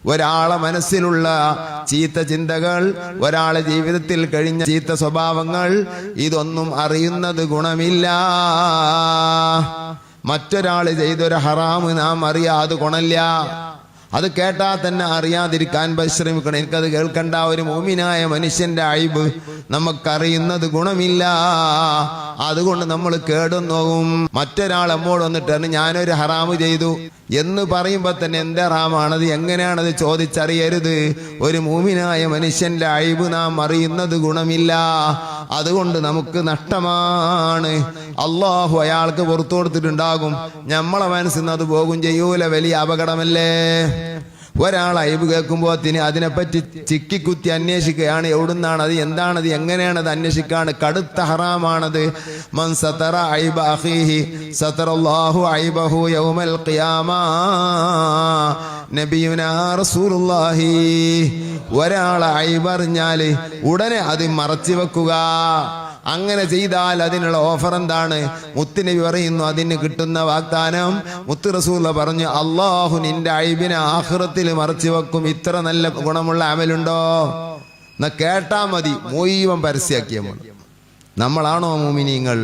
ഒരാളെ മനസ്സിലുള്ള ചീത്ത ചിന്തകൾ, ഒരാളെ ജീവിതത്തിൽ കഴിഞ്ഞ ചീത്ത സ്വഭാവങ്ങൾ, ഇതൊന്നും അറിയുന്നത് ഗുണമില്ല. മറ്റൊരാൾ ചെയ്തൊരു ഹറാമ് നാം അറിയാതെ ഗുണമില്ല. അത് കേട്ടാൽ തന്നെ അറിയാതിരിക്കാൻ പരിശ്രമിക്കണം. എനിക്കത് കേൾക്കണ്ട. ഒരു മുഅ്മിനായ മനുഷ്യന്റെ അയ്ബ് നമുക്കറിയുന്നത് ഗുണമില്ല. അതുകൊണ്ട് നമ്മൾ കേടുന്നോകും. മറ്റൊരാൾ നമ്മോട് വന്നിട്ടാണ് ഞാനൊരു ഹറാമ് ചെയ്തു എന്ന് പറയുമ്പോ തന്നെ എന്ത് ഹറാമാണത്, എങ്ങനെയാണത് ചോദിച്ചറിയരുത്. ഒരു മുഅ്മിനായ മനുഷ്യന്റെ അയ്ബ് നാം അറിയുന്നത് ഗുണമില്ല. അതുകൊണ്ട് നമുക്ക് നഷ്ടമാണ്. അള്ളാഹു അയാൾക്ക് പുറത്തു കൊടുത്തിട്ടുണ്ടാകും, നമ്മളെ മനസ്സിൽ നിന്ന് അത് പോകും ചെയ്യൂല. വലിയ അപകടമല്ലേ? ഒരാൾ അയ്ബ് കേൾക്കുമ്പോൾ അതിനെപ്പറ്റി ചിക്കിക്കുത്തി അന്വേഷിക്കുകയാണ്. എവിടുന്നാണ് അത്, എന്താണത്, എങ്ങനെയാണത് അന്വേഷിക്കാണ്. കടുത്ത ഹറാമാണത്. മൻ സതറ അയ്ബ അഖീഹി സതറല്ലാഹു അയ്ബഹു യൗമൽ ഖിയാമ. നബിയുനാ റസൂലുള്ളാഹി. ഒരാൾ അയ്ബ് അറിഞ്ഞാല് ഉടനെ അത് മറച്ചു വെക്കുക. അങ്ങനെ ചെയ്താൽ അതിനുള്ള ഓഫർ എന്താണ്? മുത്തുനബി പറയുന്നു, അതിന് കിട്ടുന്ന വാഗ്ദാനം, മുത്ത് റസൂൽ പറഞ്ഞു, അള്ളാഹു നിന്റെ അയ്ബിനെ ആഖിറത്തിൽ മറച്ചു വെക്കും. ഇത്ര നല്ല ഗുണമുള്ള അമലുണ്ടോ? എന്നാ കേട്ടാ മതി, മുഴുവൻ പരസ്യമാക്കിയ നമ്മളാണോ മുഅ്മിനീങ്ങൾ?